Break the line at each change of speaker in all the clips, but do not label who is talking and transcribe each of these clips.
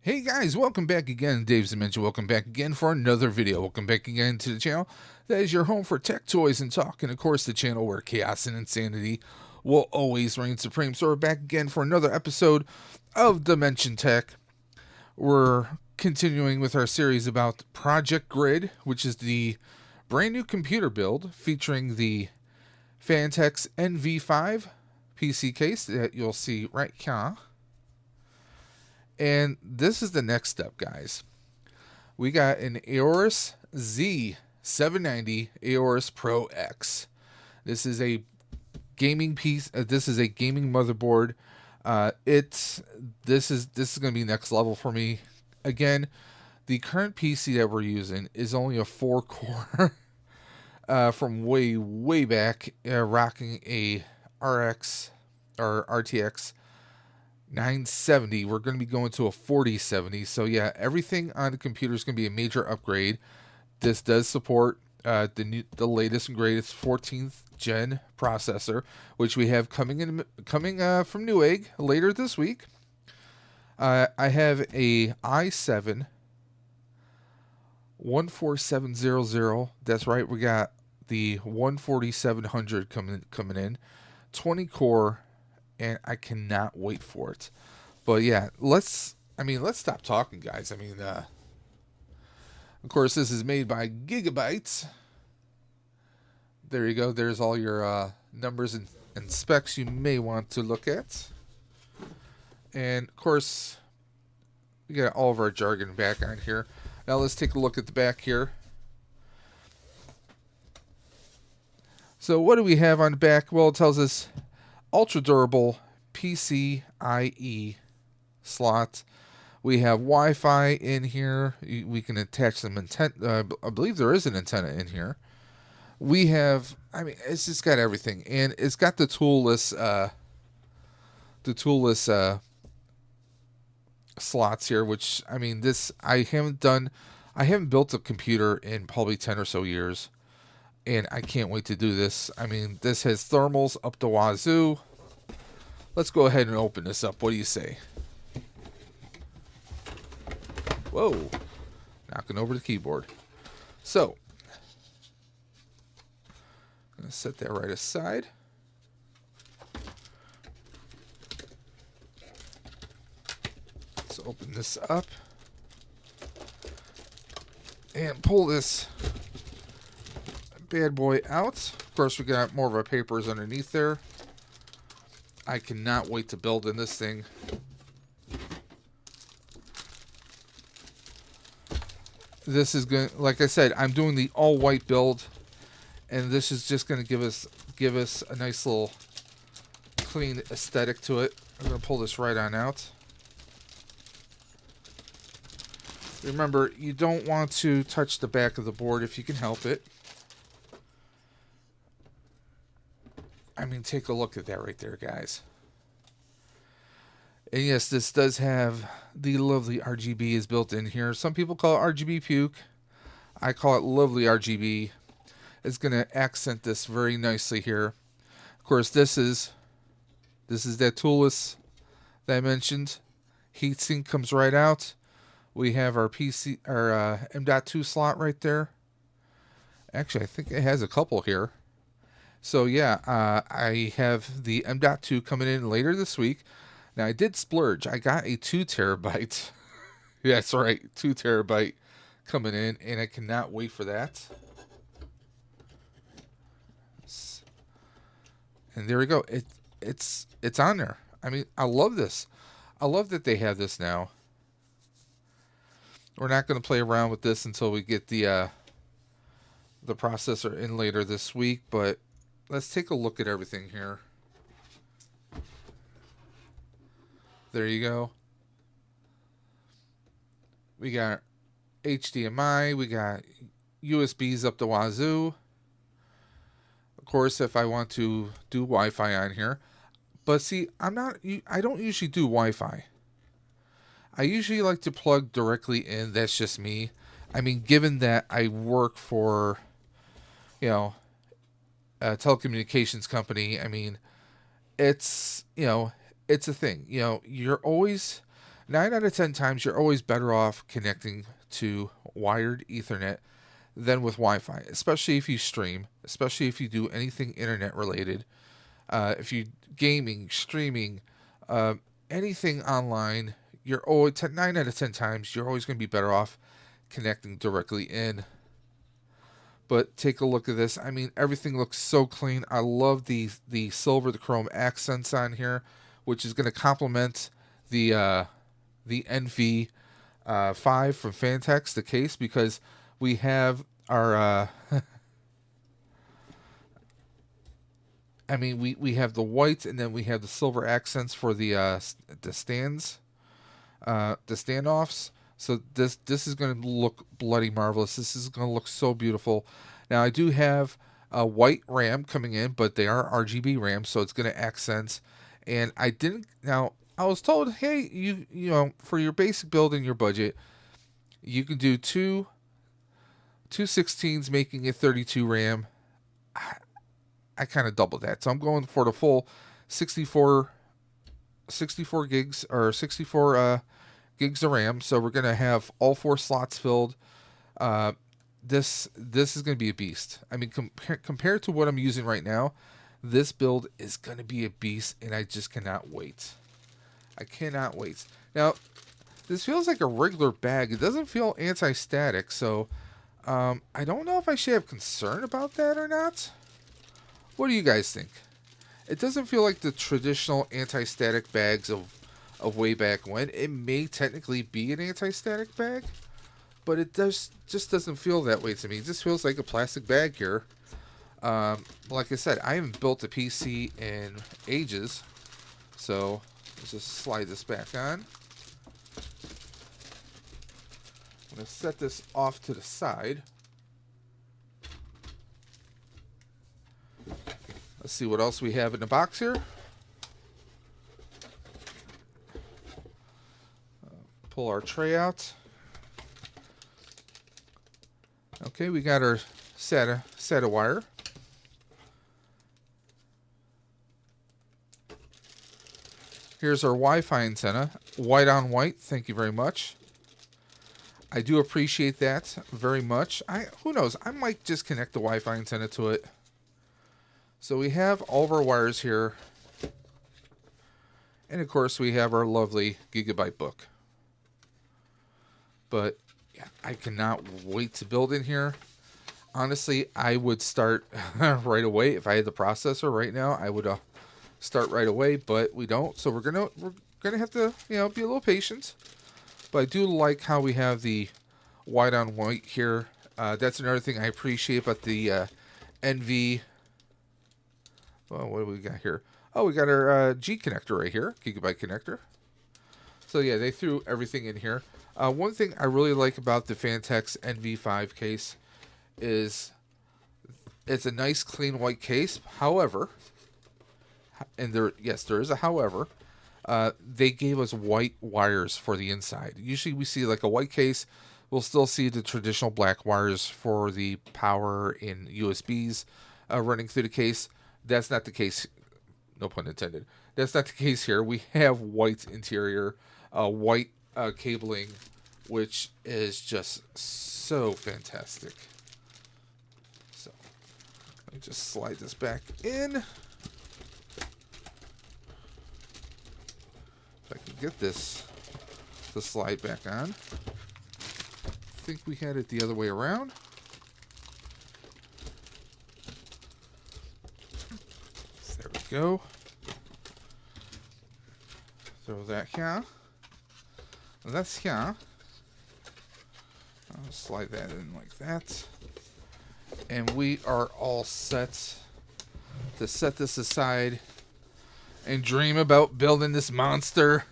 Hey guys, welcome back again. Dave's Dimension. Welcome back again for another video. Welcome back again to the channel that is your home for tech, toys, and talk. And of course, the channel where chaos and insanity will always reign supreme. So we're back again for another episode of Dimension Tech. We're continuing with our series about Project Grid, which is the brand new computer build featuring the Fantex NV5 PC case that you'll see right here. And this is the next step, guys. We got an Aorus Z790 Aorus Pro X. This is a gaming piece. This is a gaming motherboard. This is going to be next level for me. Again, the current PC that we're using is only a 4-core from way back, rocking a RX or RTX 970. We're going to be going to a 4070. So yeah, everything on the computer is going to be a major upgrade. This does support the latest and greatest 14th gen processor, which we have coming from Newegg later this week. I have a i7 14700. That's right, we got the 14700 coming in, 20 core, and I cannot wait for it. But yeah, let's stop talking, guys. Of course, this is made by Gigabytes. There you go. There's all your numbers and specs you may want to look at. And of course, we got all of our jargon back on here. Now let's take a look at the back here. So what do we have on the back? Well, it tells us ultra durable PCIe slot. We have Wi-Fi in here. We can attach some antenna. I believe there is an antenna in here. We have, it's just got everything, and it's got the toolless slots here. Which this I haven't built a computer in probably 10 or so years, and I can't wait to do this. This has thermals up the wazoo. Let's go ahead and open this up. What do you say? Whoa. Knocking over the keyboard. So, I'm going to set that right aside. Let's open this up. And pull this bad boy out. Of course, we got more of our papers underneath there. I cannot wait to build in this thing. This is going, like I said, I'm doing the all white build, and this is just going to give us a nice little clean aesthetic to it. I'm going to pull this right on out. Remember, you don't want to touch the back of the board if you can help it. Take a look at that right there, guys. And yes, this does have the lovely RGB is built in here. Some people call it RGB puke. I call it lovely RGB. It's going to accent this very nicely here. Of course, this is that toolless that I mentioned. Heatsink comes right out. We have our M.2 slot right there. Actually, I think it has a couple here. So yeah, I have the M.2 coming in later this week. Now I did splurge. I got a 2 terabyte. Yeah, that's right, 2 terabyte coming in, and I cannot wait for that. And there we go. It's on there. I love this. I love that they have this now. We're not going to play around with this until we get the processor in later this week, but let's take a look at everything here. There you go. We got HDMI. We got USBs up the wazoo. Of course, if I want to do Wi-Fi on here. But see, I don't usually do Wi-Fi. I usually like to plug directly in. That's just me. Given that I work for, a telecommunications company, it's a thing. You're always 9 out of 10 times you're always better off connecting to wired Ethernet than with Wi-Fi, especially if you stream, especially if you do anything internet related. If you gaming, streaming, uh, anything online, you're always 9 out of 10 times you're always going to be better off connecting directly in. But take a look at this. I mean, everything looks so clean. I love the silver, the chrome accents on here, which is going to complement the NV 5 from Fantex, the case, because we have our I mean, we have the white, and then we have the silver accents for the stands, the standoffs. So this is going to look bloody marvelous. This is going to look so beautiful. Now I do have a white RAM coming in, but they are RGB RAM, so it's going to accent. And I didn't. Now I was told, hey, you know, for your basic build in your budget, you can do two 16s, making it 32 RAM. I kind of doubled that, so I'm going for the full 64 gigs or 64 gigs of RAM. So we're gonna have all 4 slots filled. This is gonna be a beast. I mean, compared to what I'm using right now, this build is gonna be a beast, and I just cannot wait. I cannot wait. Now, this feels like a regular bag. It doesn't feel anti-static, so I don't know if I should have concern about that or not. What do you guys think? It doesn't feel like the traditional anti-static bags of way back when. It may technically be an anti-static bag, but it just doesn't feel that way to me. It just feels like a plastic bag here. Like I said, I haven't built a PC in ages, so let's just slide this back on. I'm going to set this off to the side. Let's see what else we have in the box here. Pull our tray out. Okay, we got our SATA wire. Here's our Wi-Fi antenna. White on white, thank you very much. I do appreciate that very much. Who knows, I might just connect the Wi-Fi antenna to it. So we have all of our wires here. And of course we have our lovely Gigabyte book. But yeah, I cannot wait to build in here. Honestly, I would start right away. If I had the processor right now, I would start right away, but we don't. So we're gonna have to, you know, be a little patient. But I do like how we have the white on white here. That's another thing I appreciate about the NV. Well, what do we got here? Oh, we got our G connector right here, Gigabyte connector. So yeah, they threw everything in here. One thing I really like about the Fantex NV5 case is it's a nice clean white case. However, and there is a however, they gave us white wires for the inside. Usually we see like a white case, we'll still see the traditional black wires for the power in USBs running through the case. That's not the case. No pun intended. That's not the case here. We have white interior, white cabling, which is just so fantastic. So let me just slide this back in. If I can get this to slide back on. I think we had it the other way around. There we go. Throw that here. That's here. I'll slide that in like that. And we are all set to set this aside and dream about building this monster.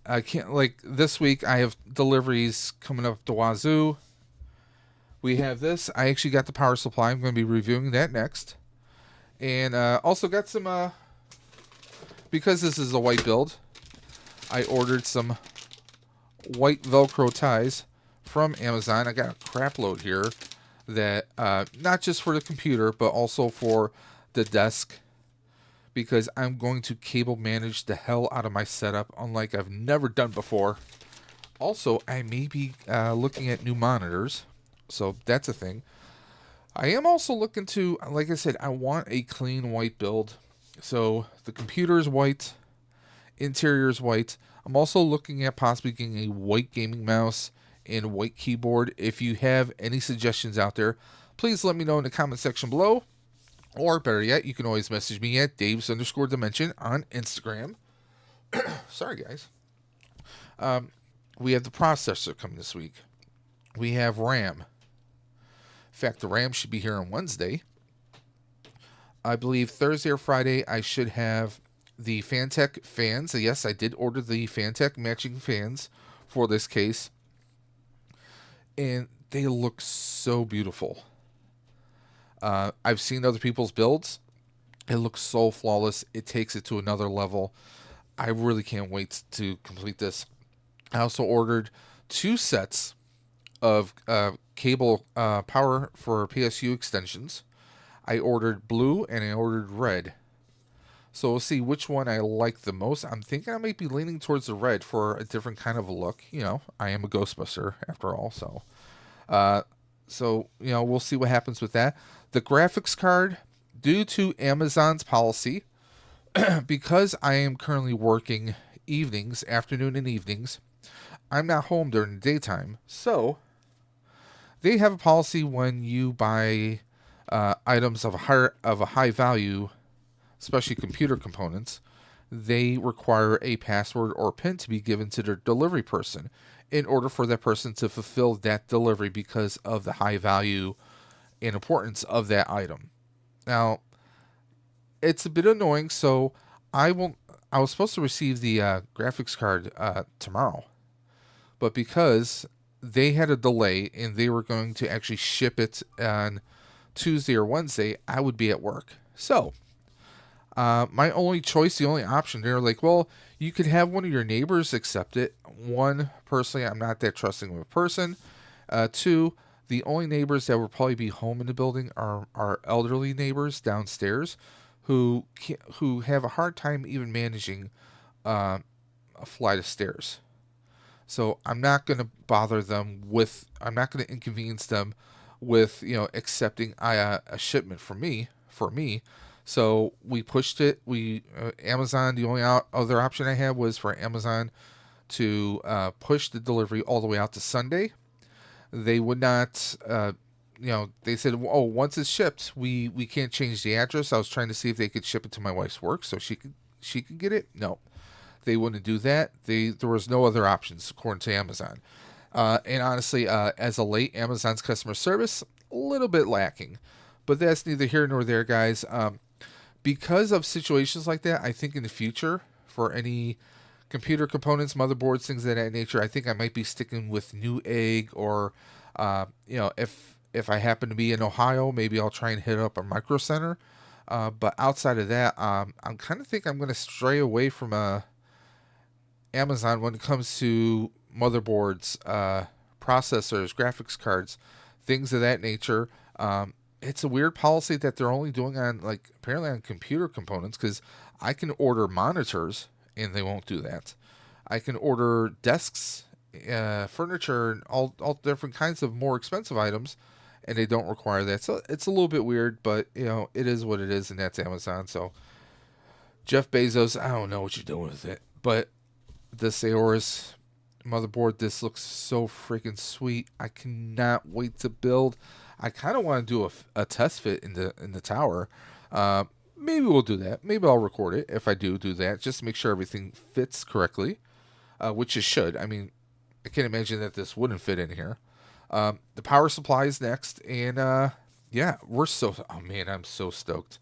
I can't, like, this week I have deliveries coming up to Wazoo. We have this. I actually got the power supply. I'm going to be reviewing that next. And also got some, because this is a white build, I ordered some white Velcro ties from Amazon. I got a crap load here that, not just for the computer, but also for the desk. because I'm going to cable manage the hell out of my setup, unlike I've never done before. Also, I may be looking at new monitors, so that's a thing. I am also looking to, like I said, I want a clean white build. So the computer is white, interior is white. I'm also looking at possibly getting a white gaming mouse and white keyboard. If you have any suggestions out there, please let me know in the comment section below. Or better yet, you can always message me at Daves_Dimension on Instagram. Sorry, guys. We have the processor coming this week. We have RAM. In fact, the RAM should be here on Wednesday. I believe Thursday or Friday I should have the Fantech fans. Yes, I did order the Fantech matching fans for this case. And they look so beautiful. I've seen other people's builds. It looks so flawless. It takes it to another level. I really can't wait to complete this. I also ordered 2 sets of cable power for PSU extensions. I ordered blue and I ordered red. So we'll see which one I like the most. I'm thinking I might be leaning towards the red for a different kind of a look. You know, I am a Ghostbuster after all, so we'll see what happens with that. The graphics card, due to Amazon's policy, because I am currently working evenings, afternoon and evenings, I'm not home during the daytime. So they have a policy when you buy items of a high value, especially computer components, they require a password or PIN to be given to their delivery person in order for that person to fulfill that delivery because of the high value and importance of that item. Now, it's a bit annoying, so I was supposed to receive the graphics card tomorrow, but because they had a delay and they were going to actually ship it on Tuesday or Wednesday, I would be at work. So my only choice, the only option, they're like, well, you could have one of your neighbors accept it. One, personally, I'm not that trusting of a person. 2, the only neighbors that will probably be home in the building are our elderly neighbors downstairs who have a hard time even managing a flight of stairs. So I'm not going to bother them with, I'm not going to inconvenience them with, accepting a shipment for me. So we pushed it. Amazon, the only other option I had was for Amazon to push the delivery all the way out to Sunday. They would not, they said, oh, once it's shipped, we can't change the address. I was trying to see if they could ship it to my wife's work so she could get it. No, they wouldn't do that. There was no other options according to Amazon. And honestly, as a late, Amazon's customer service, a little bit lacking. But that's neither here nor there, guys. Because of situations like that, I think in the future, for any computer components, motherboards, things of that nature, I think I might be sticking with Newegg, or if I happen to be in Ohio, maybe I'll try and hit up a Micro Center. But outside of that, I'm kind of think I'm going to stray away from Amazon when it comes to motherboards, processors, graphics cards, things of that nature. It's a weird policy that they're only doing on, like, apparently on computer components, because I can order monitors and they won't do that. I can order desks, furniture, and all different kinds of more expensive items, and they don't require that. So it's a little bit weird, but it is what it is, and that's Amazon. So Jeff Bezos, I don't know what you're doing with it, but this Aorus motherboard, this looks so freaking sweet. I cannot wait to build. I kind of want to do a test fit in the tower. Maybe we'll do that. Maybe I'll record it if I do that, just to make sure everything fits correctly, which it should. I mean, I can't imagine that this wouldn't fit in here. The power supply is next, and yeah, oh man, I'm so stoked.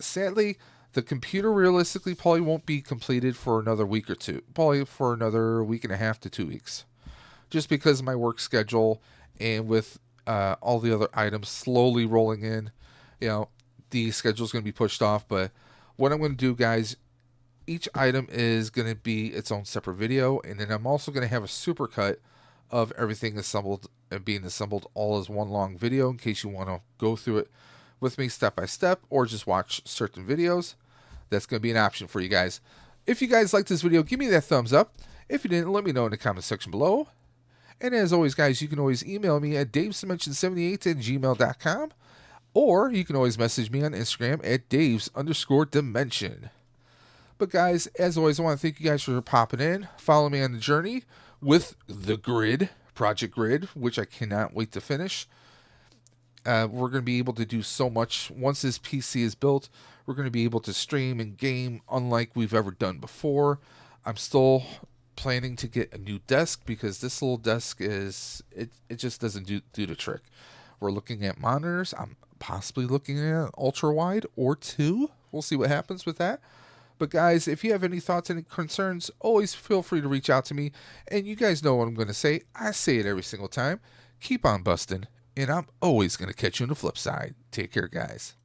Sadly, the computer realistically probably won't be completed for another week or two, probably for another week and a half to 2 weeks, just because of my work schedule and with all the other items slowly rolling in. The schedule is going to be pushed off. But what I'm going to do, guys, each item is going to be its own separate video, and then I'm also going to have a supercut of everything assembled and being assembled all as one long video in case you want to go through it with me step by step or just watch certain videos. that's going to be an option for you guys. If you guys liked this video, give me that thumbs up. If you didn't, let me know in the comment section below. And as always, guys, you can always email me at davesdimension78@gmail.com, or you can always message me on Instagram at daves_dimension. But guys, as always, I want to thank you guys for popping in. Follow me on the journey with the Grid, Project Grid, which I cannot wait to finish. We're going to be able to do so much. Once this PC is built, we're going to be able to stream and game unlike we've ever done before. I'm still planning to get a new desk because this little desk it just doesn't do the trick. We're looking at monitors. I'm possibly looking at ultra wide or 2. We'll see what happens with that. But guys, if you have any thoughts and concerns, always feel free to reach out to me. And you guys know what I'm going to say. I say it every single time. Keep on busting, and I'm always going to catch you on the flip side. Take care, guys.